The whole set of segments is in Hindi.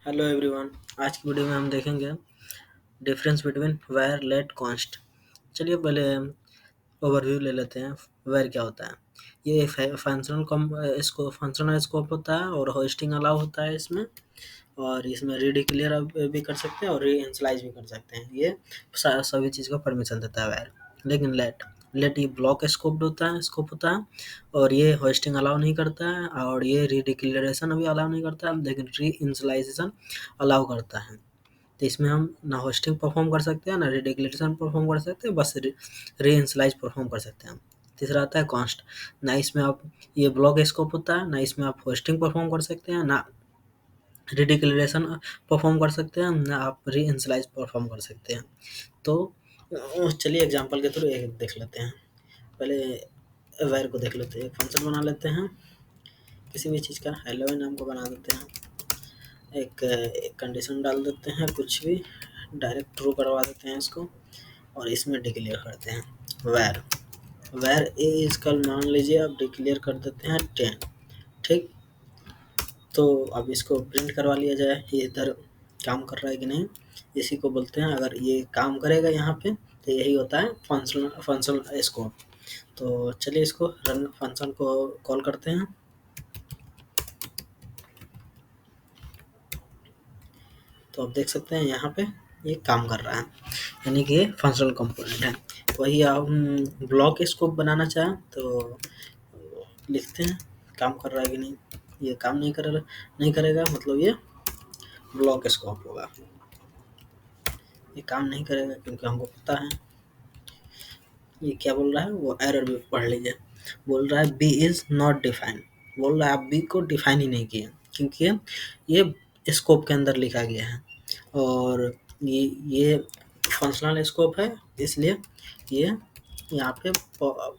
Hello everyone. आज की वीडियो में हम देखेंगे difference between var let const. चलिए पहले ओवरव्यू ले लेते हैं। वायर क्या होता है? ये फंक्शनल कम इसको फंक्शनल स्कोप होता है और होस्टिंग अलाउ होता है इसमें। और इसमें रीडिक्लेयर भी कर सकते हैं और री इनिशियलाइज भी कर सकते हैं। ये सभी चीज़ का परमिशन देता है वायर। लेकिन लेट लेट ये ब्लॉक स्कोप होता है और ये होस्टिंग अलाउ नहीं करता है और ये रीडिक्लेरेशन भी अलाउ नहीं करता है, लेकिन री इनिशियलाइजेशन अलाउ करता है। तो इसमें हम ना होस्टिंग परफॉर्म कर सकते हैं ना रीडिक्लेरेशन परफॉर्म कर सकते हैं, बस री इनिशियलाइज परफॉर्म कर सकते हैं। तीसरा आता है कॉन्स्ट। ना इसमें आप ये ब्लॉक स्कोप होता है, ना इसमें आप होस्टिंग परफॉर्म कर सकते हैं, ना रीडिक्लेरेशन परफॉर्म कर सकते हैं, ना आप री इनिशियलाइज परफॉर्म कर सकते हैं। तो चलिए एग्जांपल के थ्रू एक देख लेते हैं। पहले वायर को देख लेते हैं। एक फंक्शन बना लेते हैं किसी भी चीज़ का। हेलो नाम को बना देते हैं। एक कंडीशन डाल देते हैं, कुछ भी डायरेक्ट ट्रू करवा देते हैं इसको और इसमें डिक्लेयर करते हैं वायर वायर ए इसका मान लीजिए आप डिक्लेयर कर देते हैं 10। ठीक। तो अब इसको प्रिंट करवा लिया जाए ये इधर काम कर रहा है कि नहीं, इसी को बोलते हैं। अगर ये काम करेगा यहाँ पे तो यही होता है फंक्शनल स्कोप। तो चलिए इसको रन फंक्शन को कॉल करते हैं। तो आप देख सकते हैं यहाँ पे ये काम कर रहा है, यानी कि ये फंक्शनल कंपोनेंट है। वही आप ब्लॉक स्कोप बनाना चाहें तो लिखते हैं काम कर रहा है कि नहीं। ये काम नहीं करेगा, मतलब ये ब्लॉक स्कोप होगा। ये काम नहीं करेगा क्योंकि हमको पता है। ये क्या बोल रहा है, वो एरर भी पढ़ लीजिए। बोल रहा है बी इज नॉट डिफाइंड। बोल रहा है आप बी को डिफाइन ही नहीं किए क्योंकि ये स्कोप के अंदर लिखा गया है और ये फंक्शनल स्कोप है, इसलिए ये यहाँ पे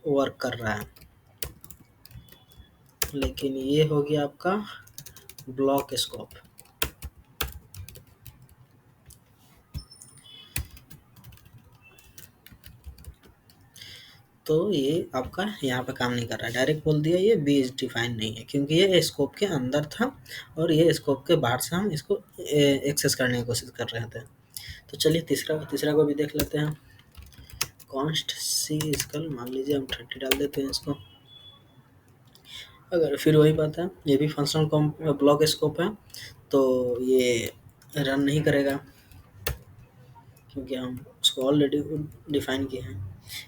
वर्क कर रहा है। लेकिन ये हो गया आपका ब्लॉक स्कोप। तो ये आपका यहाँ पे काम नहीं कर रहा है। डायरेक्ट बोल दिया ये बी इज डिफाइन नहीं है क्योंकि ये स्कोप के अंदर था और ये स्कोप के बाहर से हम इसको एक्सेस करने की कोशिश कर रहे थे। तो चलिए तीसरा तीसरा को भी देख लेते हैं। कॉन्स्ट सी स्कल मान लीजिए हम 30 डाल देते हैं इसको। अगर फिर वही बात है, ये भी फंक्शनल ब्लॉक स्कोप है तो ये रन नहीं करेगा क्योंकि हम उसको ऑलरेडी डिफाइन किए हैं।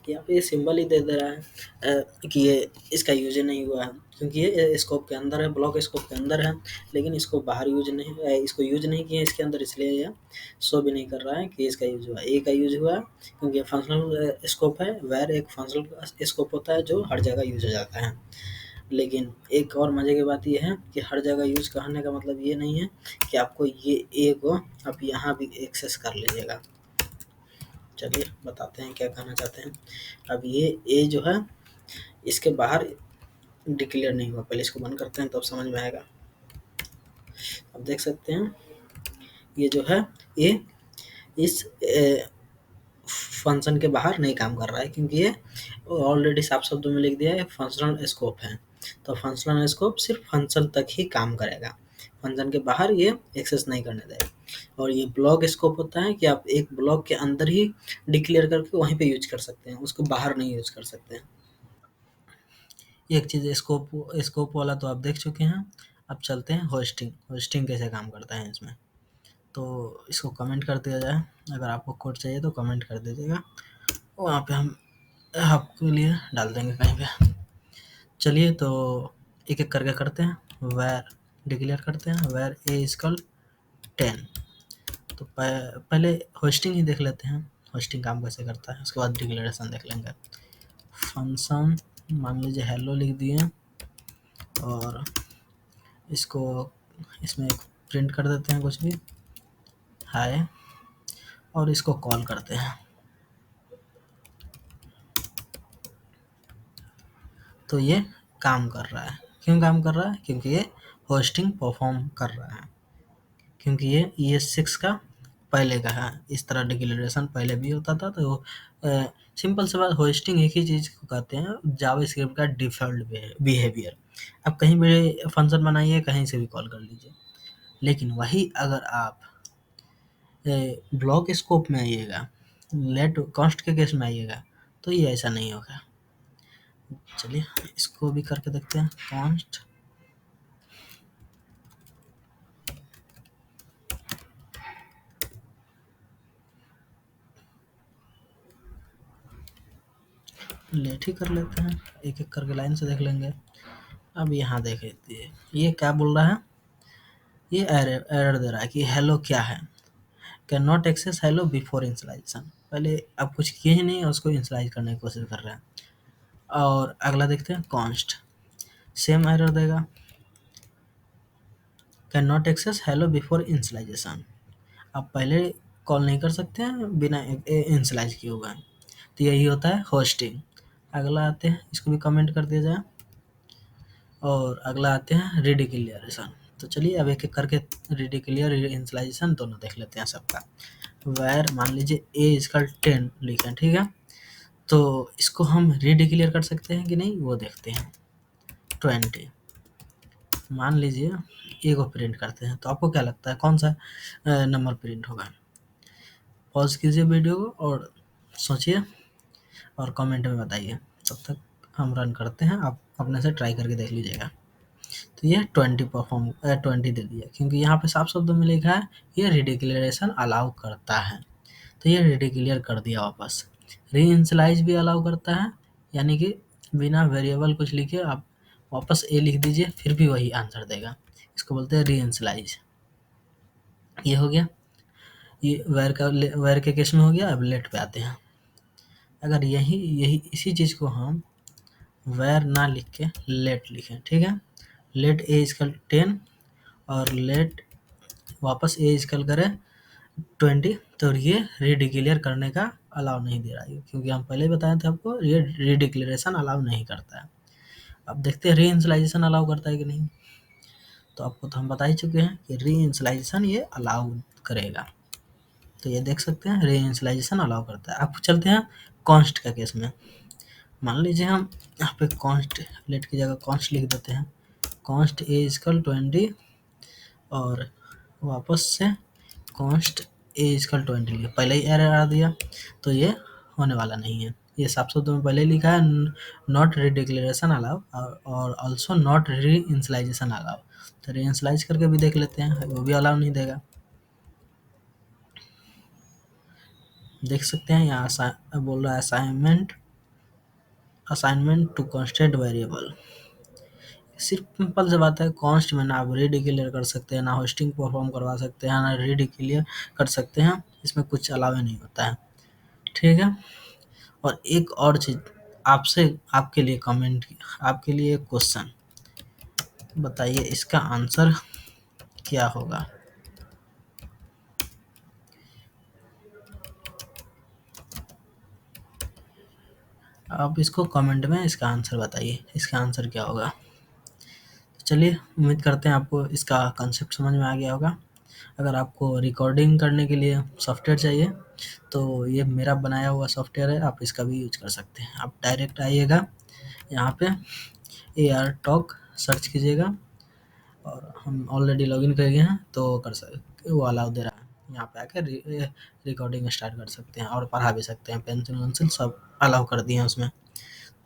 यहाँ पे ये सिंबल ही दे दे रहा है कि ये इसका यूज नहीं हुआ है क्योंकि ये स्कोप के अंदर है, ब्लॉक स्कोप के अंदर है, लेकिन इसको बाहर यूज नहीं इसको यूज नहीं किया इसके अंदर, इसलिए ये शो भी नहीं कर रहा है कि इसका यूज हुआ। ए का यूज हुआ क्योंकि ये फंक्शनल स्कोप है। वेर एक फंक्शनल स्कोप होता है जो हर जगह यूज हो जाता है। लेकिन एक और मजे की बात यह है कि हर जगह यूज करने का मतलब ये नहीं है कि आपको ये ए को आप यहाँ भी एक्सेस कर लीजिएगा। चलिए बताते हैं क्या कहना चाहते हैं। अब ये ए जो है इसके बाहर डिक्लेयर नहीं हुआ। पहले इसको बंद करते हैं तब समझ में आएगा। अब देख सकते हैं ये जो है ये इस फंक्शन के बाहर नहीं काम कर रहा है क्योंकि ये ऑलरेडी साफ शब्दों में लिख दिया है फंक्शनल स्कोप है। तो फंक्शनल स्कोप सिर्फ फंक्शन तक ही काम करेगा, फंक्शन के बाहर ये एक्सेस नहीं करने देगा। और ये ब्लॉक स्कोप होता है कि आप एक ब्लॉक के अंदर ही डिक्लेयर करके वहीं पे यूज कर सकते हैं, उसको बाहर नहीं यूज कर सकते हैं। एक चीज़ स्कोप स्कोप वाला तो आप देख चुके हैं। अब चलते हैं होस्टिंग। होस्टिंग कैसे काम करता है इसमें, तो इसको कमेंट कर दिया जाए। अगर आपको कोड चाहिए तो कमेंट कर दीजिएगा, वहाँ पे हम आपके लिए डाल देंगे कहीं पे। चलिए तो एक एक करके करते हैं। वेर डिक्लेयर करते हैं वेर ए इजकल 10। तो पहले होस्टिंग ही देख लेते हैं, होस्टिंग काम कैसे करता है, उसके बाद डिक्लेरेशन देख लेंगे। फंक्शन मान लीजिए हेलो लिख दिए और इसको इसमें प्रिंट कर देते हैं कुछ भी हाय और इसको कॉल करते हैं। तो ये काम कर रहा है। क्यों काम कर रहा है? क्योंकि ये होस्टिंग परफॉर्म कर रहा है, क्योंकि ये 6 का पहले का है। इस तरह डिक्लेरेशन पहले भी होता था। तो सिंपल सी बात, होस्टिंग एक ही चीज़ को कहते हैं, जावास्क्रिप्ट का डिफ़ॉल्ट बिहेवियर। आप कहीं भी फंक्शन बनाइए, कहीं से भी कॉल कर लीजिए। लेकिन वही अगर आप ब्लॉक स्कोप में आइएगा, लेट कॉन्स्ट के केस में आइएगा, तो ये ऐसा नहीं होगा। चलिए इसको भी करके देखते हैं। कॉन्स्ट लेट ही कर लेते हैं, एक एक करके लाइन से देख लेंगे। अब यहाँ देख लीजिए ये क्या बोल रहा है, ये एरर दे रहा है कि हेलो क्या है, can not access hello before installation. पहले अब कुछ किए ही नहीं, उसको इंस्टॉलाइज करने की कोशिश कर रहे हैं। और अगला देखते हैं कॉन्स्ट, सेम एरर देगा, can not access hello before initialization. आप पहले कॉल नहीं कर सकते हैं बिना इंस्टॉलाइज किए हुए। तो यही होता है होस्टिंग। अगला आते हैं, इसको भी कमेंट कर दिया जाए। और अगला आते हैं रिडिक्लेरेशन। तो चलिए अब एक एक करके रिडिक्लेयर इंस्टॉलाइजेशन दोनों देख लेते हैं सबका। वेयर मान लीजिए ए इसका 10 लिखें, ठीक है, तो इसको हम रिडिक्लेयर कर सकते हैं कि नहीं वो देखते हैं। 20 मान लीजिए ए को प्रिंट करते हैं, तो आपको क्या लगता है कौन सा नंबर प्रिंट होगा? पॉज कीजिए वीडियो को और सोचिए और कमेंट में बताइए। तब तक हम रन करते हैं, आप अपने से ट्राई करके देख लीजिएगा। तो ये 20 दे दिया, क्योंकि यहाँ पे साफ शब्दों में लिखा है ये रिडिक्लेरेशन अलाउ करता है, तो ये रिडिक्लेयर कर दिया वापस। री इनिशियलाइज भी अलाउ करता है, यानी कि बिना वेरिएबल कुछ लिखे आप वापस ए लिख दीजिए, फिर भी वही आंसर देगा। इसको बोलते हैं री इनिशियलाइज। ये हो गया, ये वेर के केस में हो गया। अब लेट पे आते हैं। अगर यही यही इसी चीज़ को हम वेर ना लिख के लेट लिखें, ठीक है, लेट ए इजकल 10 और लेट वापस ए इजकल करें 20, तो ये रिडिक्लेयर करने का अलाउ नहीं दे रहा है, क्योंकि हम पहले ही बताए थे आपको ये रिडिक्लेरेशन अलाउ नहीं करता है। अब देखते हैं री इनिशियलाइजेशन अलाउ करता है कि नहीं। तो आपको तो हम बता ही चुके हैं कि री इनिशियलाइजेशन ये अलाउ करेगा। तो ये देख सकते हैं री इनिशियलाइजेशन अलाउ करता है। अब चलते हैं कॉन्स्ट का केस में। मान लीजिए हम यहाँ पे कॉन्स्ट लेट की जगह कॉन्स्ट लिख देते हैं, कॉन्स्ट ए इजकल 20 और वापस से कॉन्स्ट ए इजकल 20 लिखा, पहले ही एरर आ दिया, तो ये होने वाला नहीं है। ये साफ शब्दों में पहले लिखा है नॉट रिडिक्लेरेशन अलाउ और ऑल्सो नॉट री इनिशियलाइजेशन अलाउ। तो री इनिशियलाइज करके भी देख लेते हैं, वो भी अलाउ नहीं देगा। देख सकते हैं यहाँ बोल रहा है assignment to constant variable. Simple सी बात है, कॉन्स्ट में ना आप रिडिक्लेयर कर सकते हैं, ना होस्टिंग परफॉर्म करवा सकते हैं, ना रिडिक्लेयर कर सकते हैं, इसमें कुछ अलाउ नहीं होता है, ठीक है। और एक और चीज़ आपसे आपके लिए कमेंट, आपके लिए एक क्वेश्चन, बताइए इसका आंसर क्या होगा? आप इसको कमेंट में इसका आंसर बताइए, इसका आंसर क्या होगा। चलिए उम्मीद करते हैं आपको इसका कंसेप्ट समझ में आ गया होगा। अगर आपको रिकॉर्डिंग करने के लिए सॉफ्टवेयर चाहिए तो ये मेरा बनाया हुआ सॉफ्टवेयर है, आप इसका भी यूज कर सकते हैं। आप डायरेक्ट आइएगा यहाँ पे AR टॉक सर्च कीजिएगा और हम ऑलरेडी लॉगिन कर गए हैं, तो कर सकते, वो अलाउ दे रहा है। यहाँ पे आकर रिकॉर्डिंग स्टार्ट कर सकते हैं और पढ़ा भी सकते हैं, पेंसिल वेंसिल सब अलाउ कर दिए हैं उसमें।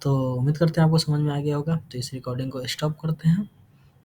तो उम्मीद करते हैं आपको समझ में आ गया होगा। तो इस रिकॉर्डिंग को स्टॉप करते हैं।